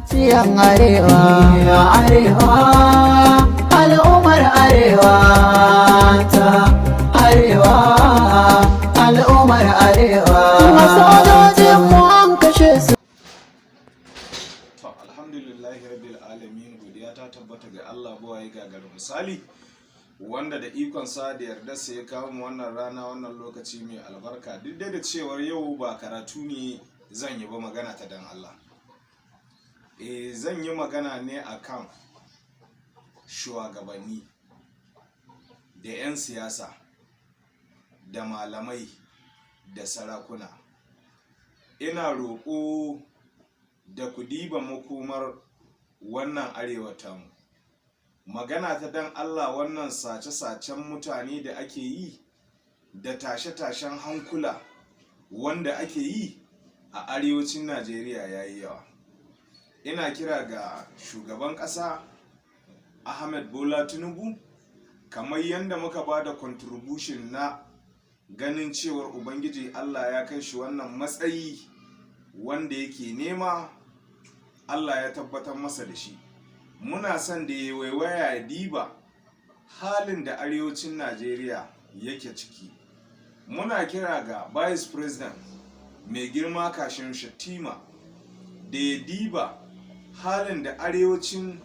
siyan arewa, arewa, al'ummar arewa ta arewa, al'ummar arewa, masojojin mu an kashe su. Alhamdulillahi rabbil alamin, godiya ta tabbata ga Allah bawaye gagar misali, wanda da ikon sa da yarda sa ya kawo mu wannan rana wannan lokaci mai albarka. Duk da cewar yau ba karatu ne zan yi ba, magana ta dan Allah. Zan yi magana ne akan shugabanni da 'yan siyasa da malamai da sarakuna. Ina roƙo da ku diba makomar wannan arewa tamu. Magana ta dan Allah, wannan sace-sacen mutane da ake yi da tashe-tashen hankula wanda ake yi a arewacin Najeriya yayi yawa. Ina kira ga shugaban ƙasa Ahmed Bola Tinubu, kamar yadda muka ba da contribution na ganin cewar Ubangiji Allah ya kai shi wannan matsayi wanda yake nema, Allah ya tabbatar masa da shi. Muna son da ya waiwaya ya diba halin da arewacin Najeriya yake ciki. Muna kira ga Vice President mai girma Kashim Shettima da ya diba halin da arewacin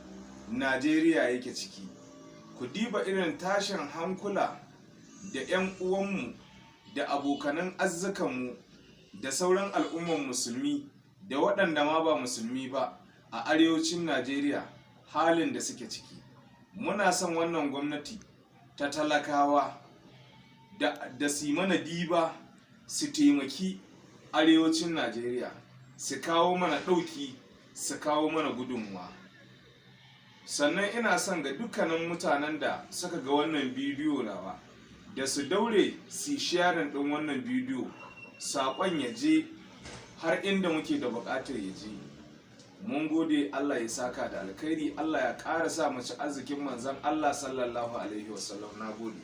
Najeriya yake ciki. Ku diba irin tashin hankula da 'yan uwanmu da abokanan arzikanmu da sauran al'umman musulmi da waɗanda ma ba musulmi ba a arewacin Najeriya, halin da suke ciki. Muna son wannan gwamnati ta talakawa da su mana diba, su taimaki arewacin Najeriya, su kawo mana ɗauki, su kawo mana gudunmuwa. Sannan ina son ga dukkanin mutanen da suka ga wannan bidiyo nawa da su daure su sharing ɗin wannan bidiyo, saƙon ya je har inda muke da buƙatar ya je. Mun gode, Allah ya saka da alkhairi, Allah ya ƙara sa mu ci arzikin manzon Allah sallallahu alaihi wasallam. Na gode.